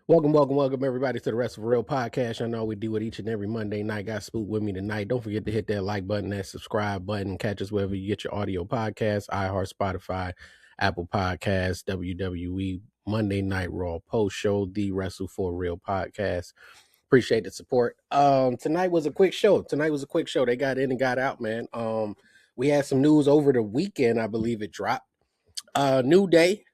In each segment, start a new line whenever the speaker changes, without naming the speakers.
Welcome, everybody, to the Wrestle for Real podcast. I know we do it each and every Monday night. Got Spook with me tonight. Don't forget to hit that like button, that subscribe button. Catch us wherever you get your audio podcasts, iHeart, Spotify, Apple Podcasts, WWE Monday Night Raw post show, the Wrestle for Real podcast. Appreciate the support. Tonight was a quick show. They got in and got out, man. We had some news over the weekend. I believe it dropped. New Day,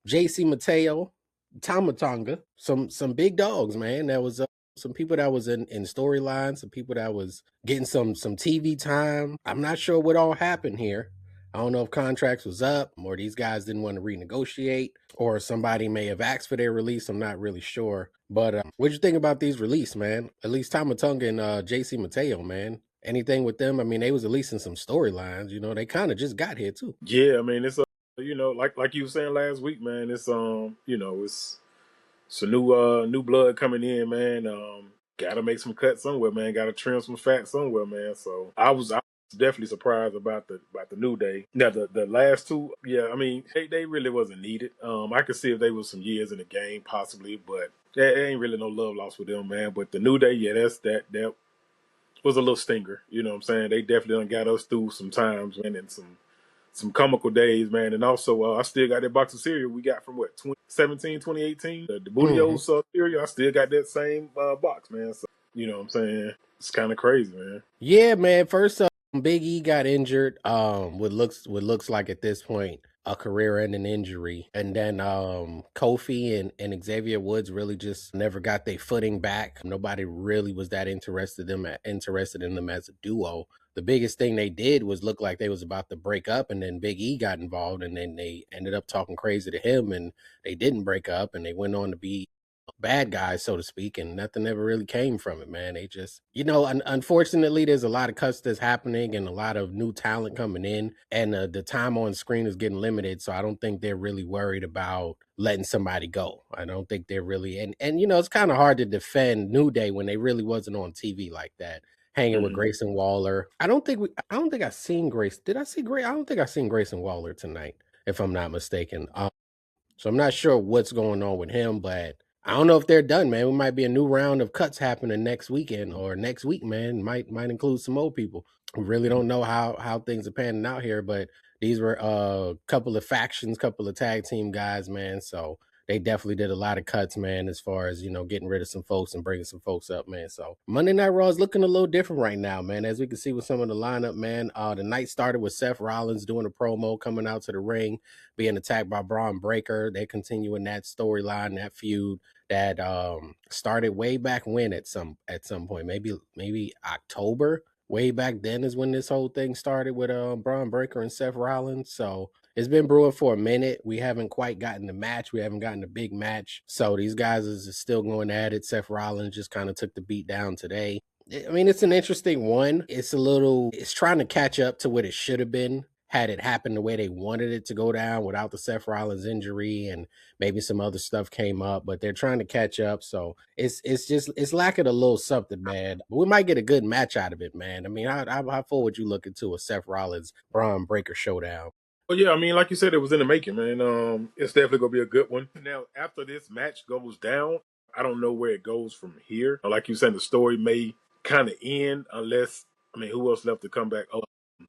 JC Mateo, Tamatonga, some big dogs, man. There was some people that was in storylines, some people that was getting some TV time. I'm not sure what all happened here. I don't know if contracts was up or these guys didn't want to renegotiate or somebody may have asked for their release. I'm not really sure. But what'd you think about these release, man? At least Tamatonga and JC Mateo, man. Anything with them? I mean, they was at least in some storylines. They kind of just got here too.
Yeah, I mean it's like you were saying last week, man. It's it's a new blood coming in, man. Got to make some cuts somewhere, man. Got to trim some fat somewhere, man. So I was definitely surprised about the New Day. Now the last two, yeah, I mean they really wasn't needed. I could see if they was some years in the game possibly, but there ain't really no love lost with them, man. But the New Day, yeah, that was a little stinger. You know what I'm saying? They definitely done got us through some times, man, and some comical days, man. And also, I still got that box of cereal we got from 2017, 2018. The Bootios cereal, I still got that same box, man. So, you know what I'm saying? It's kind of crazy, man.
Yeah, man. First up, Big E got injured. What looks like at this point a career-ending injury, and then Kofi and Xavier Woods really just never got their footing back. Nobody really was that interested in them as a duo. The biggest thing they did was look like they was about to break up, and then Big E got involved, and then they ended up talking crazy to him, and they didn't break up, and they went on to be bad guys, so to speak, and nothing ever really came from it, man. They just, unfortunately, there's a lot of cuts that's happening and a lot of new talent coming in, and the time on screen is getting limited. So I don't think they're really worried about letting somebody go. I don't think they're really, and it's kind of hard to defend New Day when they really wasn't on TV like that. Hanging with Grayson Waller. I don't think I seen Grace. Did I see Grace? I don't think I seen Grayson Waller tonight, if I'm not mistaken. So I'm not sure what's going on with him, but I don't know if they're done, man. We might be a new round of cuts happening next weekend or next week, man. Might include some old people. We really don't know how things are panning out here, but these were a couple of factions, couple of tag team guys, man. So they definitely did a lot of cuts, man, as far as, getting rid of some folks and bringing some folks up, man. So Monday Night Raw is looking a little different right now, man. As we can see with some of the lineup, man. The night started with Seth Rollins doing a promo, coming out to the ring, being attacked by Bron Breaker. They're continuing that storyline, that feud that started way back when at some point, maybe October. Way back then is when this whole thing started with Bron Breaker and Seth Rollins. So it's been brewing for a minute. We haven't quite gotten the match. We haven't gotten the big match. So these guys is still going at it. Seth Rollins just kind of took the beat down today. I mean, it's an interesting one. It's trying to catch up to what it should have been had it happened the way they wanted it to go down without the Seth Rollins injury and maybe some other stuff came up, but they're trying to catch up. So it's lacking a little something, man. We might get a good match out of it, man. I mean, how forward you looking to a Seth Rollins Braun Breaker showdown?
Well, yeah, I mean, like you said, it was in the making, man. It's definitely gonna be a good one. Now, after this match goes down, I don't know where it goes from here. Like you said, the story may kind of end unless, I mean, who else left to come back? Oh,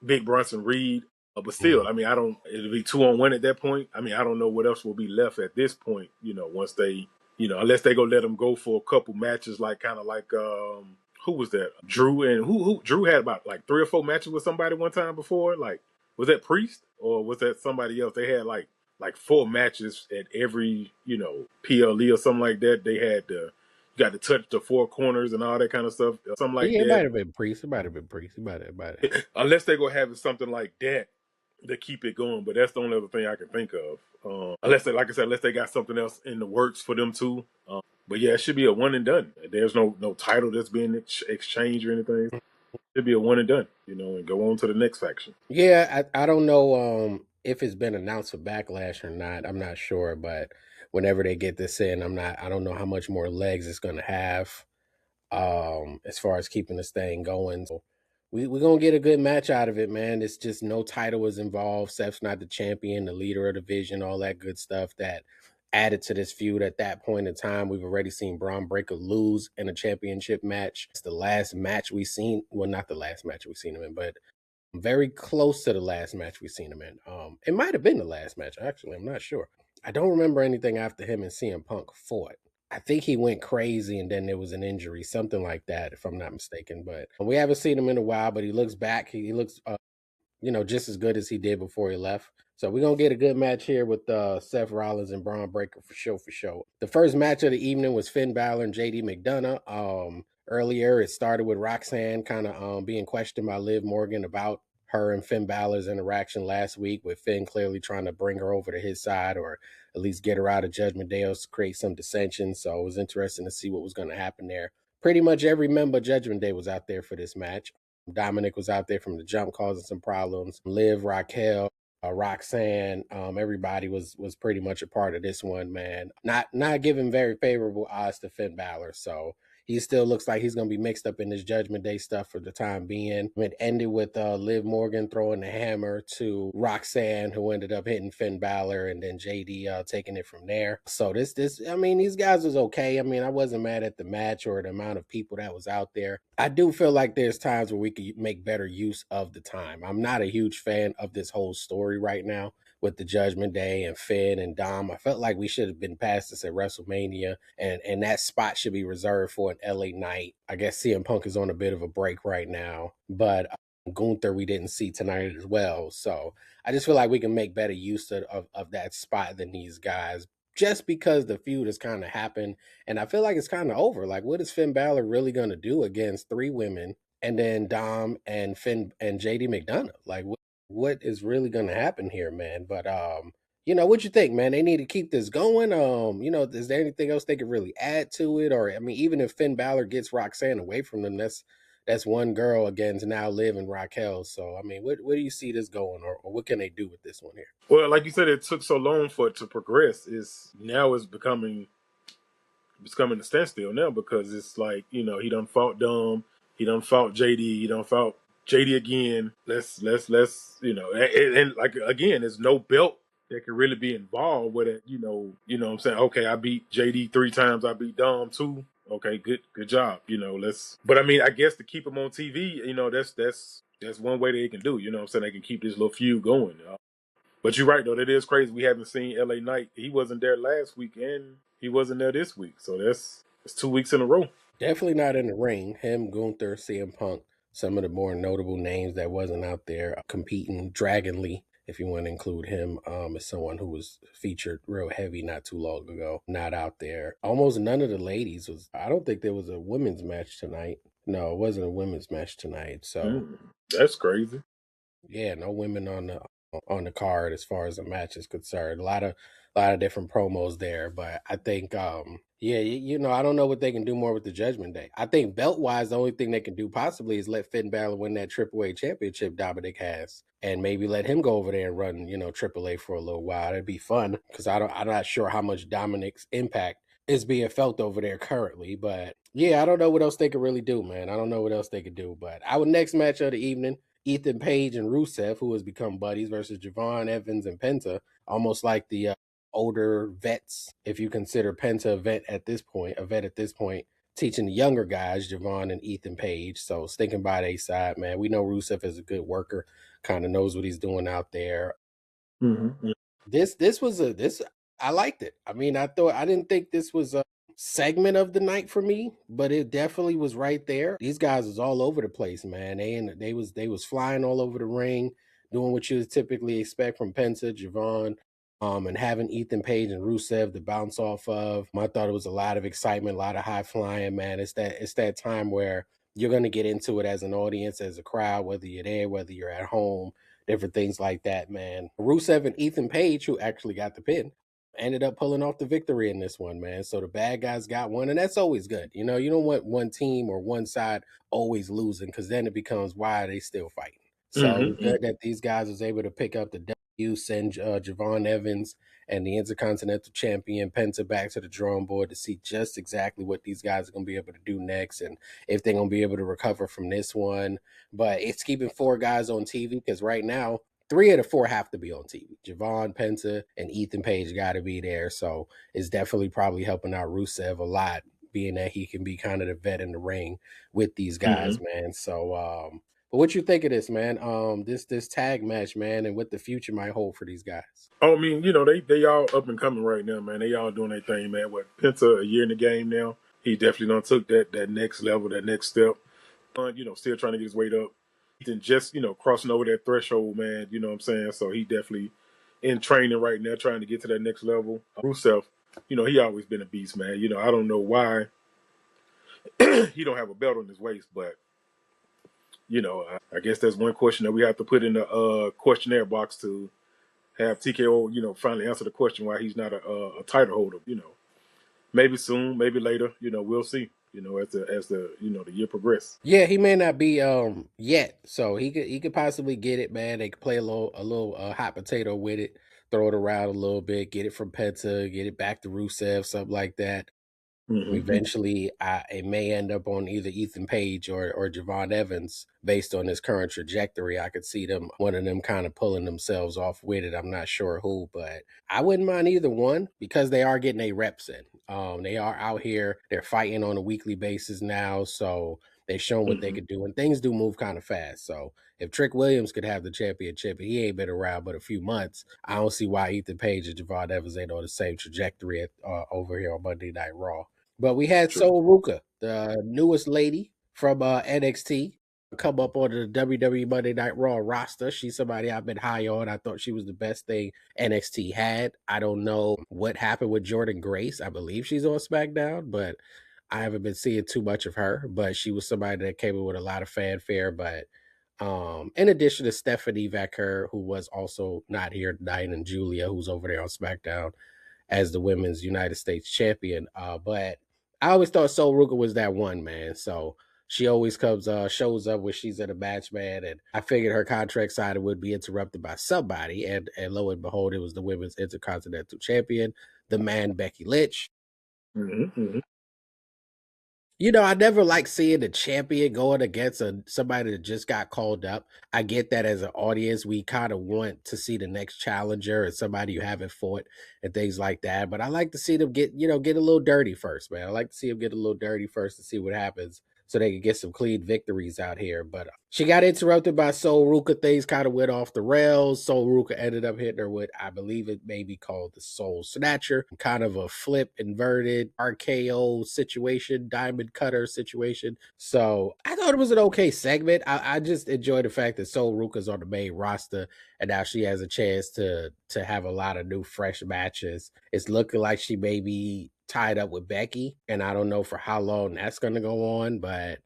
Big Bronson Reed. But still, I mean, I don't. It'll be 2-on-1 at that point. I mean, I don't know what else will be left at this point. Once they, unless they go let them go for a couple matches, like kind of like who was that? Drew and who Drew had about like 3 or 4 matches with somebody one time before, like. Was that Priest or was that somebody else? They had like 4 matches at every PLE or something like that. They had you got to touch the 4 corners and all that kind of stuff, something like
Yeah, it
that.
might have been Priest. It might have been Priest. It might have.
Unless they go have something like that to keep it going, but that's the only other thing I can think of. Unless they, like I said, unless they got something else in the works for them too. But yeah, it should be a one and done. There's no title that's being exchanged or anything. It'd be a one and done, and go on to the next faction.
Yeah, I don't know if it's been announced for Backlash or not. I'm not sure, but whenever they get this in, I don't know how much more legs it's gonna have as far as keeping this thing going. So we're gonna get a good match out of it, man. It's just no title is involved. Seth's not the champion, the leader of the division, all that good stuff that added to this feud at that point in time. We've already seen Bron Breakker lose in a championship match. It's the last match we've seen. Well, not the last match we've seen him in, but very close to the last match we've seen him in. It might have been the last match, actually. I'm not sure. I don't remember anything after him and CM Punk fought. I think he went crazy and then there was an injury, something like that, if I'm not mistaken. But we haven't seen him in a while, but he looks back. He looks just as good as he did before he left. So we're gonna get a good match here with Seth Rollins and Bron Breakker for sure, for sure. The first match of the evening was Finn Balor and JD McDonough. Earlier it started with Roxanne kind of being questioned by Liv Morgan about her and Finn Balor's interaction last week, with Finn clearly trying to bring her over to his side, or at least get her out of Judgment Day, or create some dissension. So it was interesting to see what was going to happen there. Pretty much every member of Judgment Day was out there for this match. Dominic was out there from the jump, causing some problems. Liv, Raquel, Roxanne, everybody was pretty much a part of this one, man. Not giving very favorable odds to Finn Balor, so he still looks like he's going to be mixed up in this Judgment Day stuff for the time being. It ended with Liv Morgan throwing the hammer to Roxanne, who ended up hitting Finn Balor, and then JD taking it from there. So these guys was okay. I mean, I wasn't mad at the match or the amount of people that was out there. I do feel like there's times where we could make better use of the time. I'm not a huge fan of this whole story right now with the Judgment Day and Finn and Dom. I felt like we should have been past this at WrestleMania, and that spot should be reserved for an LA Knight. I guess CM Punk is on a bit of a break right now, but Gunther we didn't see tonight as well. So I just feel like we can make better use of that spot than these guys, just because the feud has kind of happened, and I feel like it's kind of over. Like, what is Finn Balor really going to do against three women and then Dom and Finn and JD McDonough? Like, what is really going to happen here, man? But what you think, man? They need to keep this going. Is there anything else they could really add to it? Or I mean, even if Finn Balor gets Roxanne away from them, that's one girl against now Liv and Raquel. So I mean, where do you see this going, or what can they do with this one here?
Well, like you said, it took so long for it to progress. It's becoming a standstill now, because it's like, he done fought Dom, he done fought JD, he done fought JD again. Let's and like again, there's no belt that can really be involved with it. What I'm saying, okay, I beat JD 3 times, I beat Dom 2. Okay, good job. But I mean, I guess to keep him on TV, that's one way they can do. What I'm saying, they can keep this little feud going. But you're right, though. That is crazy. We haven't seen LA Knight. He wasn't there last week, and he wasn't there this week. So that's 2 weeks in a row.
Definitely not in the ring. Him, Gunther, CM Punk, some of the more notable names that wasn't out there competing. Dragon Lee, if you want to include him, as someone who was featured real heavy not too long ago, not out there. Almost none of the ladies was. I don't think there was a women's match tonight. No, it wasn't a women's match tonight. So
that's crazy.
Yeah, no women on the card as far as the match is concerned. A lot of different promos there, but I think I don't know what they can do more with the Judgment Day. I think belt wise, the only thing they can do possibly is let Finn Balor win that AAA championship Dominic has, and maybe let him go over there and run AAA for a little while. That'd be fun, because I'm not sure how much Dominic's impact is being felt over there currently, but yeah, I don't know what else they could really do, man. I don't know what else they could do, but our next match of the evening, Ethan Page and Rusev, who has become buddies, versus Javon Evans and Penta, almost like the older vets, if you consider Penta a vet at this point, teaching the younger guys, Javon and Ethan Page. So sticking by their side, man. We know Rusev is a good worker, kind of knows what he's doing out there.
Mm-hmm.
This I liked it. I mean, I didn't think this was a segment of the night for me, but it definitely was right there. These guys was all over the place, man. They was flying all over the ring, doing what you would typically expect from Penta, Javon, and having Ethan Page and Rusev to bounce off of. I thought it was a lot of excitement, a lot of high flying, man. It's that time where you're gonna get into it as an audience, as a crowd, whether you're there, whether you're at home, different things like that, man. Rusev and Ethan Page, who actually got the pin, ended up pulling off the victory in this one, man. So the bad guys got one, and that's always good. You don't want one team or one side always losing, because then it becomes, why are they still fighting? So good that these guys was able to pick up the W, send Javon Evans and the Intercontinental Champion Penta back to the drawing board to see just exactly what these guys are going to be able to do next, and if they're going to be able to recover from this one. But it's keeping 4 guys on TV, because right now 3 of the 4 have to be on TV. Javon, Penta, and Ethan Page got to be there. So it's definitely probably helping out Rusev a lot, being that he can be kind of the vet in the ring with these guys, man. So, but what you think of this, man? This tag match, man, and what the future might hold for these guys.
Oh, I mean, they all up and coming right now, man. They all doing their thing, man. What Penta a year in the game now? He definitely done took that next level, that next step. Still trying to get his weight up. Ethan just crossing over that threshold, man. You know what I'm saying? So he definitely in training right now, trying to get to that next level. Rusev, he always been a beast, man. I don't know why he don't have a belt on his waist, but I guess that's one question that we have to put in the questionnaire box to have TKO, finally answer the question why he's not a title holder. Maybe soon, maybe later. We'll see. As the year progresses.
Yeah, he may not be yet, so he could possibly get it, man. They could play a little hot potato with it, throw it around a little bit, get it from Penta, get it back to Rusev, something like that. Eventually, it may end up on either Ethan Page or Javon Evans based on his current trajectory. I could see one of them kind of pulling themselves off with it. I'm not sure who, but I wouldn't mind either one because they are getting their reps in. They are out here. They're fighting on a weekly basis now, so they've shown what they could do, and things do move kind of fast. So if Trick Williams could have the championship, and he ain't been around but a few months, I don't see why Ethan Page and Javon Evans ain't on the same trajectory over here on Monday Night Raw. But we had
True.
Soul Ruka, the newest lady from NXT, come up on the WWE Monday Night Raw roster. She's somebody I've been high on. I thought she was the best thing NXT had. I don't know what happened with Jordan Grace. I believe she's on SmackDown, but I haven't been seeing too much of her. But she was somebody that came in with a lot of fanfare. But in addition to Stephanie Vecker, who was also not here tonight, and Julia, who's over there on SmackDown as the women's United States champion. But I always thought Sol Ruka was that one, man. So she always shows up when she's in a match, man. And I figured her contract signing would be interrupted by somebody. And lo and behold, it was the women's intercontinental champion, the man Becky Lynch. I never like seeing the champion going against somebody that just got called up. I get that as an audience, we kind of want to see the next challenger and somebody you haven't fought and things like that. But I like to see them get a little dirty first, man. I like to see them get a little dirty first to see what happens so they can get some clean victories out here. But she got interrupted by Sol Ruka. Things kind of went off the rails. Sol Ruka ended up hitting her with, I believe it may be called the Soul Snatcher, kind of a flip, inverted RKO situation, diamond cutter situation. So I thought it was an okay segment. I just enjoy the fact that Sol Ruka's on the main roster and now she has a chance to have a lot of new, fresh matches. It's looking like she may be tied up with Becky, and I don't know for how long that's going to go on, but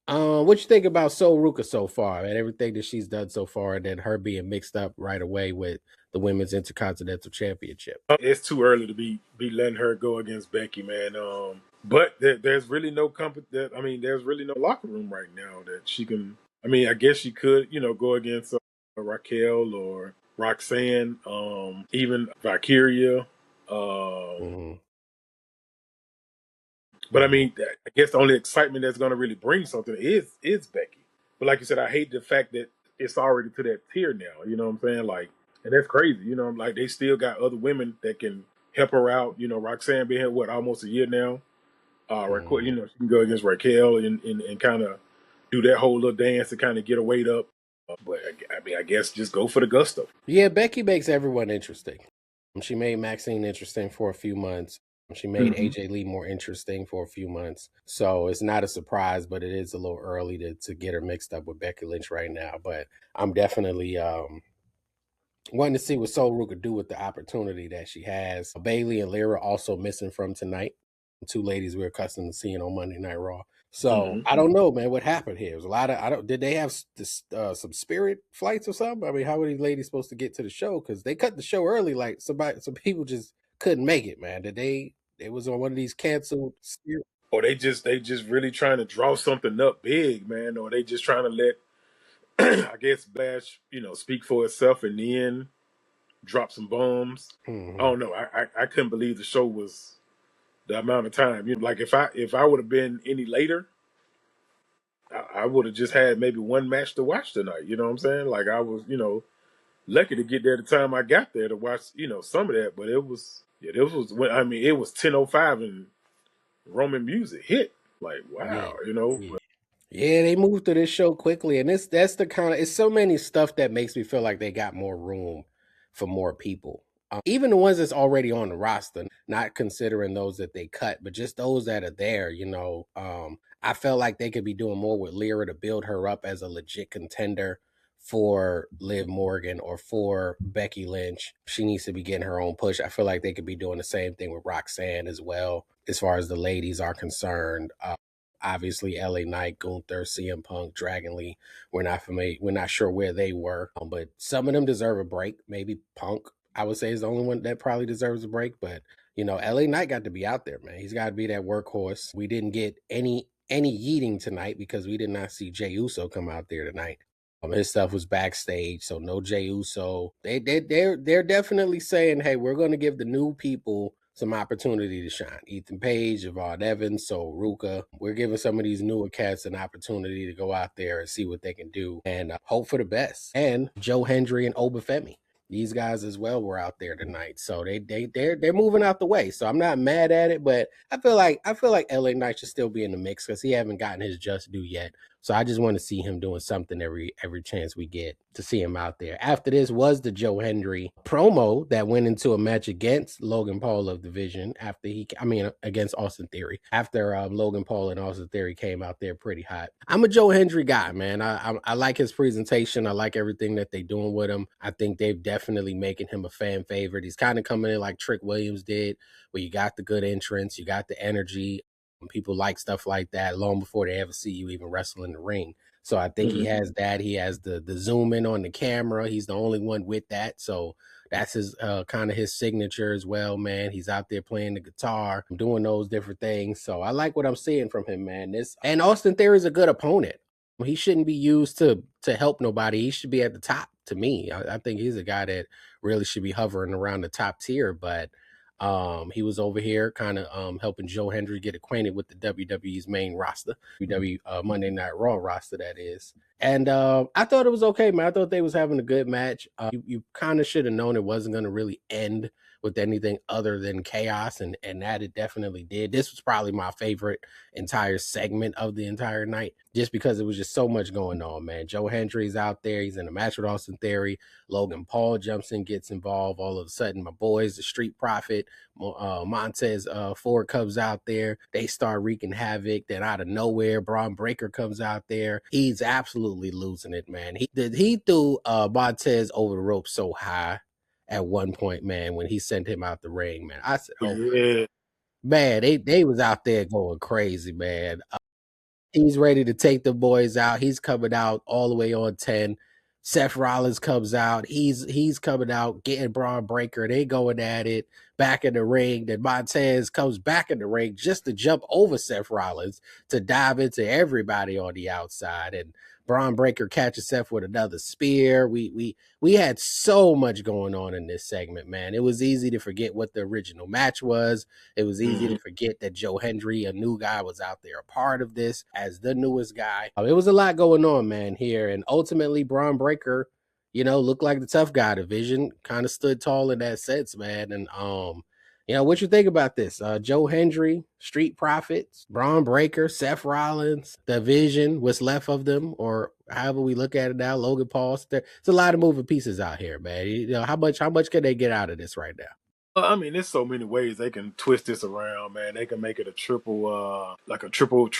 what you think about Sol Ruka so far and everything that she's done so far, and then her being mixed up right away with the Women's Intercontinental Championship?
It's too early to be letting her go against Becky, man. But there's really no there's really no locker room right now that she can. I mean, I guess she could, go against Raquel or Roxanne, even Valkyria.
Mm-hmm.
But I mean, I guess the only excitement that's going to really bring something is Becky. But like you said, I hate the fact that it's already to that tier now. You know what I'm saying? Like, and that's crazy. Like they still got other women that can help her out. Roxanne been here almost a year now. Raquel,
Mm-hmm.
she can go against Raquel and kind of do that whole little dance to kind of get her weight up. But I mean, I guess just go for the gusto.
Yeah, Becky makes everyone interesting. She made Maxine interesting for a few months. She made AJ Lee more interesting for a few months. So it's not a surprise, but it is a little early to get her mixed up with Becky Lynch right now. But I'm definitely wanting to see what Sol Ruka do with the opportunity that she has. Bailey and Lyra also missing from tonight. Two ladies we're accustomed to seeing on Monday Night Raw. So I don't know, man, what happened here. It was a lot of did they have some spirit flights or something? I mean, how were these ladies supposed to get to the show? Because they cut the show early, like some people just couldn't make it, man. Did they? It was on one of these canceled spirit.
Or they just really trying to draw something up big, man. Or they just trying to let I guess Bash, speak for itself and then drop some bombs. I
Mm-hmm.
don't know. I couldn't believe the show was the amount of time. Like if I would have been any later, I would have just had maybe one match to watch tonight. You know what I'm saying? Like I was, lucky to get there the time I got there to watch, some of that. But it was, yeah, this was when it was 10:05 and Roman music hit. Like,
Yeah.
wow,
Yeah. Yeah, they moved to this show quickly, and that's the kind of it's so many stuff that makes me feel like they got more room for more people. Even the ones that's already on the roster, not considering those that they cut, but just those that are there. I felt like they could be doing more with Lyra to build her up as a legit contender for Liv Morgan or for Becky Lynch. She needs to be getting her own push. I feel like they could be doing the same thing with Roxanne as well, as far as the ladies are concerned. Obviously, LA Knight, Gunther, CM Punk, Dragon Lee. We're not sure where they were, but some of them deserve a break. Maybe Punk, I would say, is the only one that probably deserves a break. But LA Knight got to be out there, man. He's got to be that workhorse. We didn't get any yeeting tonight because we did not see Jey Uso come out there tonight. His stuff was backstage, so no Jey Uso. They're definitely saying, hey, we're going to give the new people some opportunity to shine. Ethan Page, Yvonne Evans, so Ruka. We're giving some of these newer cats an opportunity to go out there and see what they can do and hope for the best. And Joe Hendry and Oba Femi. These guys as well were out there tonight, so they're moving out the way. So I'm not mad at it, but I feel like LA Knight should still be in the mix because he haven't gotten his just due yet. So I just want to see him doing something every chance we get to see him out there. After this was the Joe Hendry promo that went into a match against Logan Paul of Division against Austin Theory. After Logan Paul and Austin Theory came out there pretty hot. I'm a Joe Hendry guy, man. I like his presentation. I like everything that they're doing with him. I think they've definitely making him a fan favorite. He's kind of coming in like Trick Williams did, where you got the good entrance, you got the energy. People like stuff like that long before they ever see you even wrestle in the ring. So I think he has that. He has the zoom in on the camera. He's the only one with that. So that's his kind of his signature as well, man. He's out there playing the guitar, doing those different things. So I like what I'm seeing from him, man. And Austin Theory is a good opponent. He shouldn't be used to help nobody. He should be at the top to me. I think he's a guy that really should be hovering around the top tier, but he was over here kind of helping Joe Hendry get acquainted with the WWE's main roster, WWE Monday Night Raw roster, that is. And I thought it was okay, man. I thought they was having a good match. You kind of should have known it wasn't going to really end with anything other than chaos, and that it definitely did. This was probably my favorite entire segment of the entire night, just because it was just so much going on, man. Joe Hendry's out there. He's in a match with Austin Theory. Logan Paul jumps in, gets involved. All of a sudden, my boys, the Street Profit, Montez Ford comes out there. They start wreaking havoc. Then out of nowhere, Bron Breakker comes out there. He's absolutely losing it, man. He threw Montez over the rope so high at one point, man, when he sent him out the ring, man. I said, oh,
yeah.
man, they was out there going crazy, man. He's ready to take the boys out. He's coming out all the way on 10. Seth Rollins comes out. He's coming out, getting Braun Breaker. They going at it back in the ring. Then Montez comes back in the ring just to jump over Seth Rollins to dive into everybody on the outside. And Braun Breaker catches Seth with another spear. We had so much going on in this segment, man. It was easy to forget what the original match was. It was easy to forget that Joe Hendry, a new guy, was out there a part of this as the newest guy. It was a lot going on, man, here. And ultimately, Braun Breaker, looked like the tough guy. Division kind of stood tall in that sense, man. And what you think about this? Joe Hendry, Street Profits, Braun Breaker, Seth Rollins, Division, what's left of them, or however we look at it now, Logan Paul. It's a lot of moving pieces out here, man. How much can they get out of this right now?
There's so many ways they can twist this around, man. They can make it a triple, like a triple,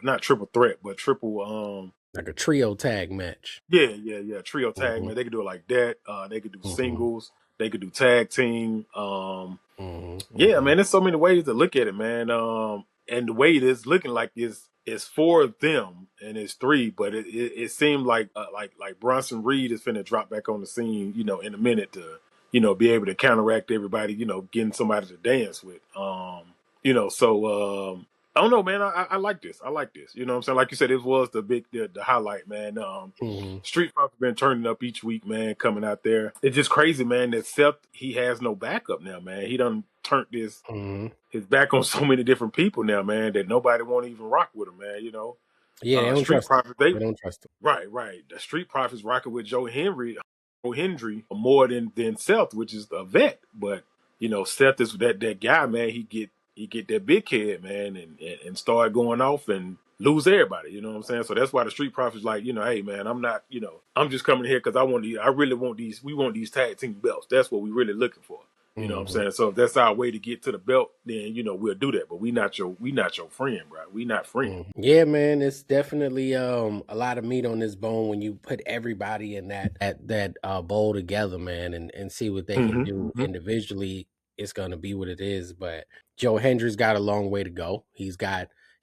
not triple threat, but triple,
like a trio tag match.
yeah, trio tag, man. They could do it like that. They could do singles. They could do tag team. Yeah, man. There's so many ways to look at it, man. And the way it is looking like is four of them and it's three, but it seemed like Bronson Reed is finna drop back on the scene, in a minute to be able to counteract everybody, getting somebody to dance with. So I don't know, man. I like this. I like this. You know what I'm saying? Like you said, it was the highlight, man. Street Profit been turning up each week, man, coming out there. It's just crazy, man, that Seth, he has no backup now, man. He done turned his back on so many different people now, man, that nobody won't even rock with him, man,
Yeah, they don't
Street
trust
Profit,
him. They don't trust him.
Right. The Street Profits rocking with Joe Henry. Hendry more than Seth, which is a vet. But Seth is that guy, man. He get that big head, man, and start going off and lose everybody. You know what I'm saying? So that's why the Street Profits like, hey, man, I'm not, I'm just coming here because I really want these. We want these tag team belts. That's what we really looking for. You know what I'm saying? So if that's our way to get to the belt, then we'll do that. But we not your friend, bro. We not friends.
Yeah, man, it's definitely a lot of meat on this bone when you put everybody in that bowl together, man, and see what they can do individually. It's gonna be what it is. But Joe Hendry's got a long way to go. He's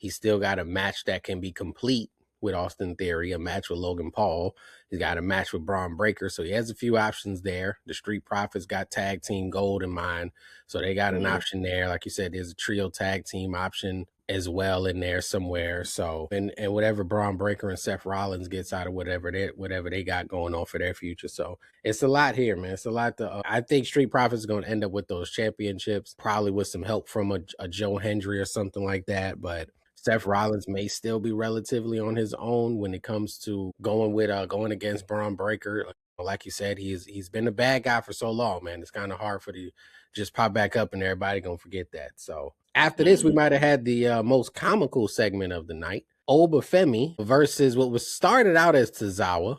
still got a match that can be complete with Austin Theory, a match with Logan Paul. He's got a match with Bron Breakker, so he has a few options there. The Street Profits got tag team gold in mind, so they got an option there. Like you said, there's a trio tag team option as well in there somewhere. So and whatever Bron Breakker and Seth Rollins gets out of whatever they got going on for their future. So it's a lot here, man. It's a lot to. I think Street Profits is going to end up with those championships, probably with some help from a Joe Hendry or something like that, but Seth Rollins may still be relatively on his own when it comes to going against Bron Breakker. Like you said, he's been a bad guy for so long, man. It's kind of hard for the just pop back up and everybody gonna forget that. So after this, we might have had the most comical segment of the night: Oba Femi versus what was started out as Tozawa.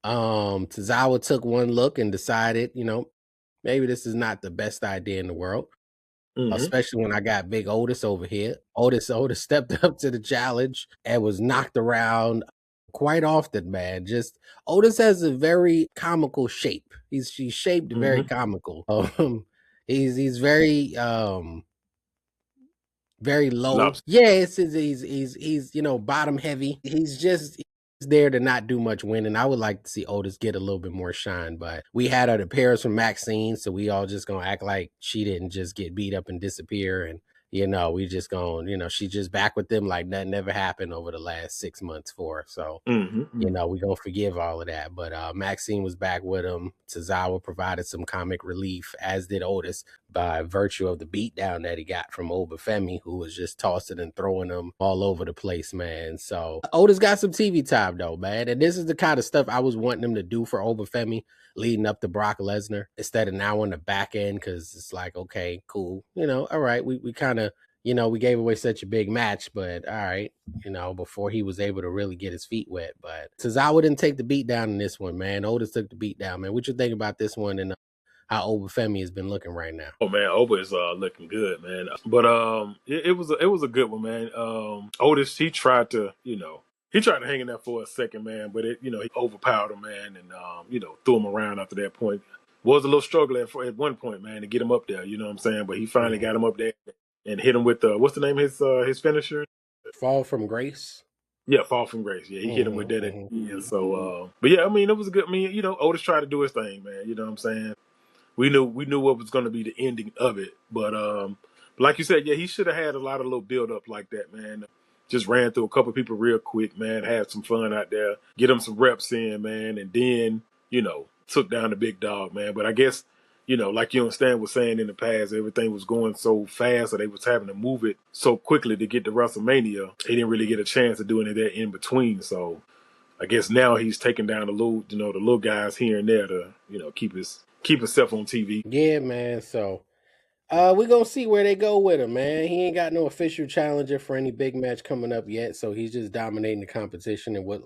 Tozawa took one look and decided, maybe this is not the best idea in the world. Especially when I got big Otis over here. Otis stepped up to the challenge and was knocked around quite often, man. Just Otis has a very comical shape. He's shaped very comical. He's very very low. Yeah, he's bottom heavy. He's there to not do much winning. I would like to see Otis get a little bit more shine, but we had her to Paris from Maxine, so we all just gonna act like she didn't just get beat up and disappear, and we just gonna, she just back with them like nothing ever happened over the last 6 months for her. So we gonna forgive all of that. But Maxine was back with him. Tozawa provided some comic relief, as did Otis, by virtue of the beatdown that he got from Oba Femi, who was just tossing and throwing him all over the place, man. So Otis got some TV time though, man. And this is the kind of stuff I was wanting him to do for Oba Femi leading up to Brock Lesnar, instead of now on the back end, because it's like, okay, cool. All right, we kind of, we gave away such a big match, but all right, before he was able to really get his feet wet. But Tozawa didn't take the beat down in this one, man. Otis took the beat down, man. What you think about this one and how Oba Femi has been looking right now?
Oh man, Oba is looking good, man. But it was a good one, man. Otis, he tried to hang in there for a second, man, but he overpowered him, man, and threw him around after that point. Was a little struggle at one point, man, to get him up there. You know what I'm saying? But he finally got him up there and hit him with what's the name of his finisher?
Fall from Grace.
Yeah, Fall from Grace. Yeah, he hit him with that at the end. So, but yeah, I mean, it was a good. I mean, Otis tried to do his thing, man. You know what I'm saying? We knew what was going to be the ending of it, but like you said, yeah, he should have had a lot of little build up like that, man. Just ran through a couple people real quick, man. Had some fun out there, get him some reps in, man, and then took down the big dog, man. But I guess like you and Stan was saying in the past, everything was going so fast, so they was having to move it so quickly to get to WrestleMania. He didn't really get a chance to do any of that in between, so. I guess now he's taking down the little guys here and there to, keep himself on TV.
Yeah, man. So we're gonna see where they go with him, man. He ain't got no official challenger for any big match coming up yet, so he's just dominating the competition in what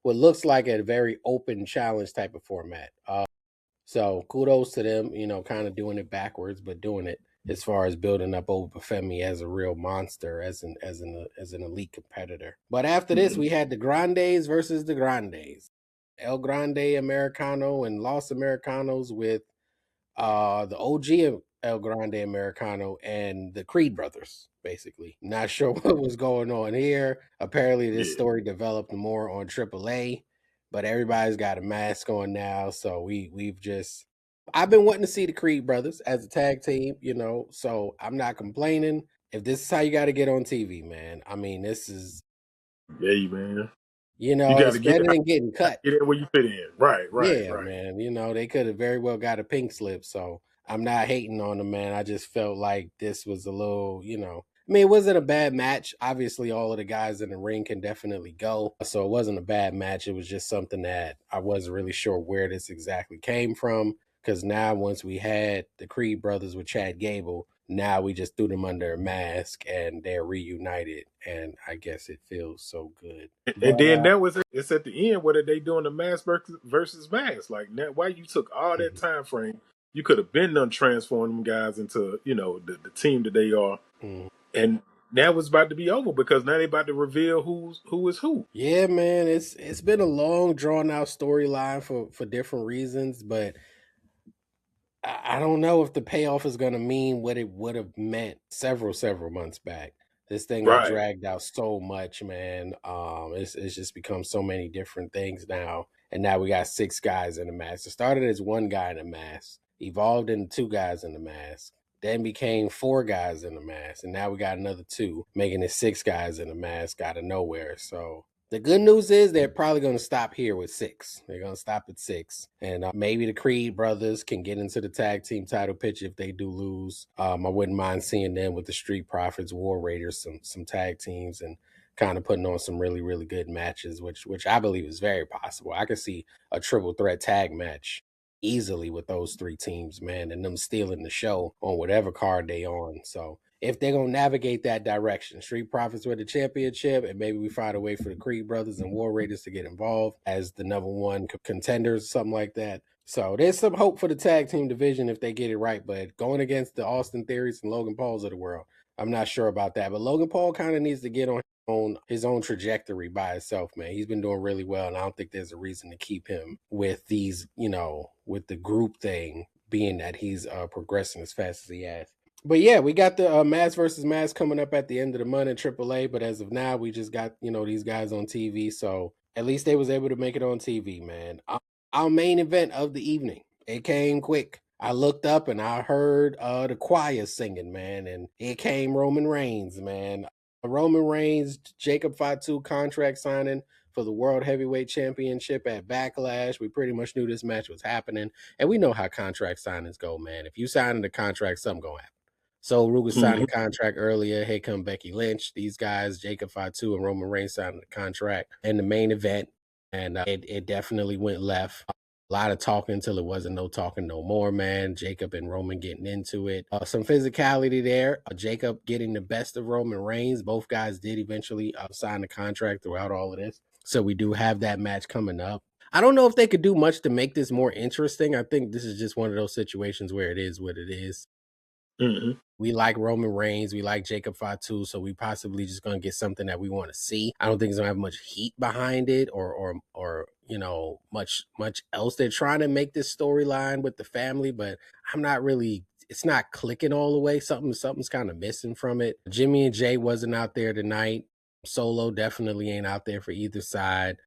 looks like a very open challenge type of format. So kudos to them, kind of doing it backwards, but doing it as far as building up Oba Femi as a real monster, as an elite competitor. But after this, we had the Grandes versus the Grandes, El Grande Americano and Los Americanos, with the OG El Grande Americano and the Creed brothers, basically. Not sure what was going on here. Apparently, this story developed more on AAA, but everybody's got a mask on now, so I've been wanting to see the Creed brothers as a tag team, so I'm not complaining. If this is how you got to get on TV, man, I mean, this is,
yeah, man.
It's better than getting cut.
Get in where you fit in. Right.
Yeah, man. They could have very well got a pink slip, so I'm not hating on them, man. I just felt like this was a little, I mean, it wasn't a bad match. Obviously, all of the guys in the ring can definitely go. So it wasn't a bad match. It was just something that I wasn't really sure where this exactly came from. Because now, once we had the Creed brothers with Chad Gable, now we just threw them under a mask and they're reunited. And I guess it feels so good.
And
But,
then that was it. It's at the end. What are they doing the mask versus mask? Like, now, why you took all that
mhm,
time frame? You could have been done transforming them guys into, the team that they are.
mhm.
And now it's about to be over because now they about to reveal who is who.
Yeah, man, it's been a long, drawn out storyline for different reasons, but I don't know if the payoff is going to mean what it would have meant several months back. This thing got
Right.
dragged out so much, man. It's just become so many different things now, and now we got six guys in the mask. It started as one guy in the mask, evolved into two guys in the mask, then became four guys in the mask, and now we got another two, making it six guys in the mask out of nowhere. So the good news is they're probably going to stop here with six. They're going to stop at six. And maybe the Creed brothers can get into the tag team title picture if they do lose. I wouldn't mind seeing them with the Street Profits, War Raiders, some tag teams, and kind of putting on some really good matches, which I believe is very possible. I could see a triple threat tag match easily with those three teams, man, and them stealing the show on whatever card they on. So if they're gonna navigate that direction, Street Profits with the championship, and maybe we find a way for the Creed brothers and War Raiders to get involved as the number one contenders, something like that. So there's some hope for the tag team division if they get it right. But going against the Austin Theories and Logan Pauls of the world, I'm not sure about that. But Logan Paul kind of needs to get on his own trajectory by himself, man. He's been doing really well, and I don't think there's a reason to keep him with these, with the group thing, being that he's progressing as fast as he has. But yeah, we got the Mass versus Mass coming up at the end of the month in AAA. But as of now, we just got these guys on TV. So at least they was able to make it on TV, man. Our main event of the evening. It came quick. I looked up and I heard the choir singing, man, and it came Roman Reigns, man. Roman Reigns, Jacob Fatu contract signing for the World Heavyweight Championship at Backlash. We pretty much knew this match was happening, and we know how contract signings go, man. If you sign the contract, something gonna happen. So Ruka signed a
Hmm.
contract earlier. Here come Becky Lynch. These guys, Jacob Fatu and Roman Reigns, signed the contract in the main event, and it definitely went left. A lot of talking until it wasn't no talking no more, man. Jacob and Roman getting into it. Some physicality there. Jacob getting the best of Roman Reigns. Both guys did eventually sign the contract throughout all of this. So we do have that match coming up. I don't know if they could do much to make this more interesting. I think this is just one of those situations where it is what it is.
Hmm.
We like Roman Reigns. We like Jacob Fatu. So we possibly just going to get something that we want to see. I don't think it's going to have much heat behind it or much else. They're trying to make this storyline with the family, but I'm not really, it's not clicking all the way. Something's kind of missing from it. Jimmy and Jay wasn't out there tonight. Solo definitely ain't out there for either side.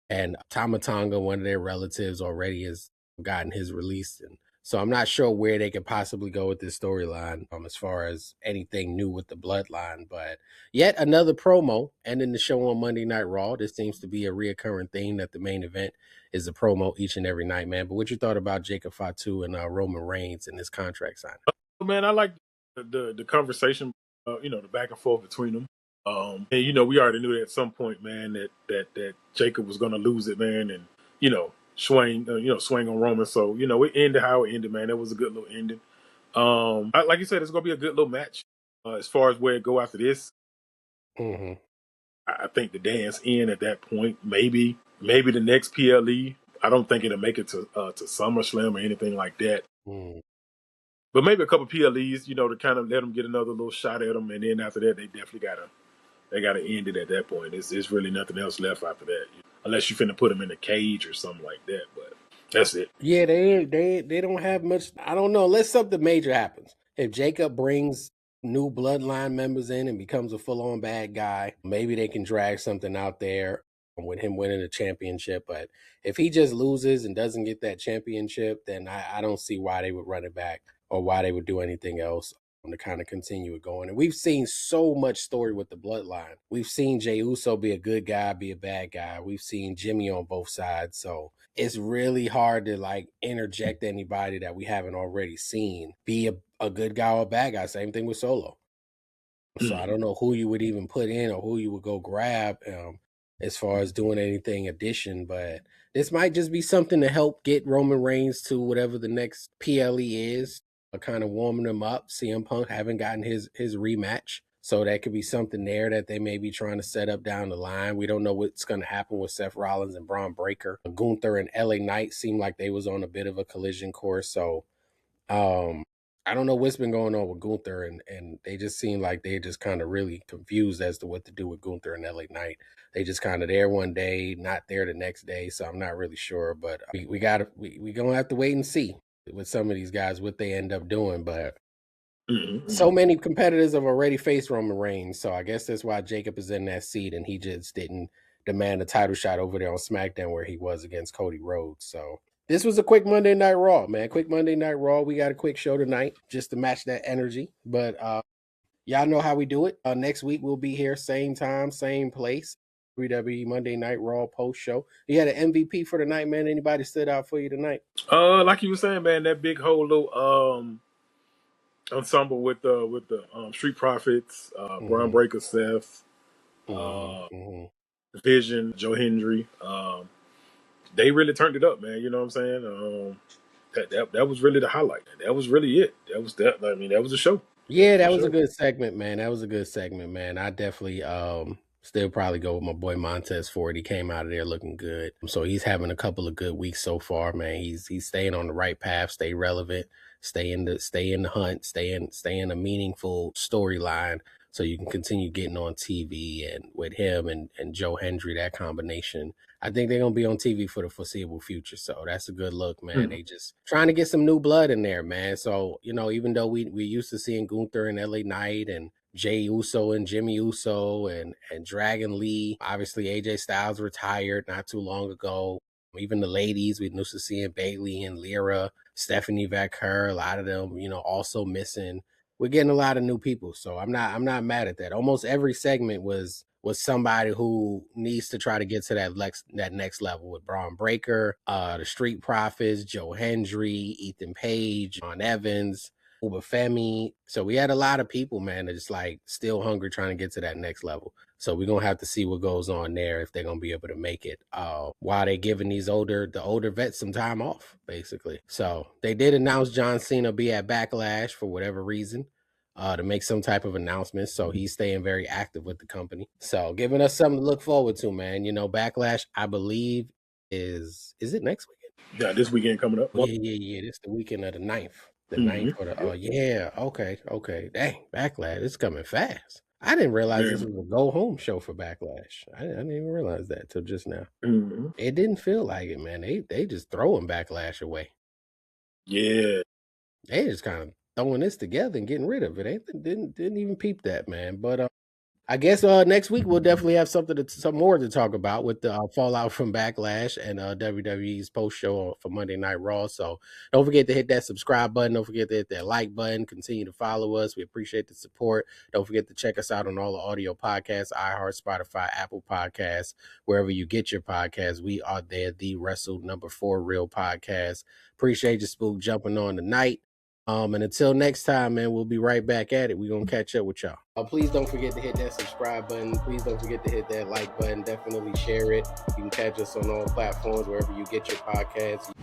And Tamatonga, one of their relatives, already has gotten his release. And so I'm not sure where they could possibly go with this storyline as far as anything new with the bloodline. But yet another promo ending the show on Monday Night Raw. This seems to be a reoccurring theme that the main event is a promo each and every night, man. But what you thought about Jacob Fatu and Roman Reigns and this contract signing?
Man, I like the conversation, the back and forth between them. And we already knew that at some point, man, that Jacob was going to lose it, man, and swing on Roman. So it ended how it ended, man. It was a good little ending. Like you said, it's going to be a good little match. As far as where it go after this,
Mm-hmm.
I think the dance end at that point. Maybe the next PLE. I don't think it'll make it to SummerSlam or anything like that.
Mm-hmm.
But maybe a couple PLEs, to kind of let them get another little shot at them, and then after that, they definitely gotta end it at that point. It's really nothing else left after that, unless you finna put them in a cage or something like that. But that's it.
Yeah, they don't have much. I don't know unless something major happens. If Jacob brings new bloodline members in and becomes a full on bad guy, maybe they can drag something out there with him winning the championship. But if he just loses and doesn't get that championship, then I don't see why they would run it back or why they would do anything else to kind of continue it going. And we've seen so much story with the bloodline. We've seen Jey Uso be a good guy, be a bad guy. We've seen Jimmy on both sides. So it's really hard to like interject anybody that we haven't already seen be a good guy or a bad guy. Same thing with Solo. So I don't know who you would even put in or who you would go grab as far as doing anything addition. But this might just be something to help get Roman Reigns to whatever the next PLE is, kind of warming him up. CM Punk haven't gotten his rematch. So that could be something there that they may be trying to set up down the line. We don't know what's going to happen with Seth Rollins and Bron Breakker. Gunther and LA Knight seemed like they was on a bit of a collision course. So I don't know what's been going on with Gunther, and they just seem like they just kind of really confused as to what to do with Gunther and LA Knight. They just kind of there one day, not there the next day. So I'm not really sure, but we gonna have to wait and see with some of these guys what they end up doing. But so many competitors have already faced Roman Reigns, so I guess that's why Jacob is in that seat, and he just didn't demand a title shot over there on SmackDown where he was against Cody Rhodes. So this was a quick Monday Night Raw, man. Quick Monday Night Raw. We got a quick show tonight just to match that energy. But y'all know how we do it. Next week we'll be here, same time, same place. WWE Monday Night Raw post show. You had an MVP for the night, man. Anybody stood out for you tonight?
Like you were saying, man, that big whole little ensemble with the Street Profits, Bron Breakker, Seth, Vision, Joe Hendry. They really turned it up, man. You know what I'm saying? That was really the highlight. That was really it. That was that. I mean, that was a show.
Yeah, that was a good segment, man. That was a good segment, man. I definitely still probably go with my boy Montez Ford. He came out of there looking good. So he's having a couple of good weeks so far, man. He's staying on the right path, stay relevant, stay in the hunt, stay in a meaningful storyline so you can continue getting on TV. And with him and Joe Hendry, that combination, I think they're gonna be on TV for the foreseeable future. So that's a good look, man. They just trying to get some new blood in there, man. So, even though we used to seeing Gunther and LA Knight and Jay Uso and Jimmy Uso and Dragon Lee, obviously AJ Styles retired not too long ago. Even the ladies, we used to seeing Bailey and Lyra, Stephanie Vaquer, a lot of them, also missing. We're getting a lot of new people, so I'm not mad at that. Almost every segment was somebody who needs to try to get to that next level with Bron Breakker, the Street Profits, Joe Hendry, Ethan Page, John Evans, Oba Femi. So we had a lot of people, man, that just like still hungry trying to get to that next level. So we're gonna have to see what goes on there if they're gonna be able to make it while they giving the older vets some time off, basically. So they did announce John Cena be at Backlash for whatever reason. To make some type of announcement. So he's staying very active with the company. So giving us something to look forward to, man. Backlash, I believe, is it next weekend?
Yeah, this weekend coming up.
Yeah. This the weekend of the 9th. The 9th or the yeah, okay. Dang, Backlash, it's coming fast. I didn't realize this was a go-home show for Backlash. I didn't even realize that till just now. It didn't feel like it, man. They just throwing Backlash away.
Yeah.
They just kind of throwing this together and getting rid of it. Didn't even peep that, man. But I guess next week we'll definitely have some more to talk about with the fallout from Backlash and WWE's post show for Monday Night Raw. So don't forget to hit that subscribe button. Don't forget to hit that like button. Continue to follow us. We appreciate the support. Don't forget to check us out on all the audio podcasts, iHeart, Spotify, Apple Podcasts, wherever you get your podcasts. We are there, the Wrestle #4 Real Podcast. Appreciate you, Spook, jumping on tonight. And until next time, man, we'll be right back at it. We're going to catch up with y'all. Please don't forget to hit that subscribe button. Please don't forget to hit that like button. Definitely share it. You can catch us on all platforms, wherever you get your podcasts.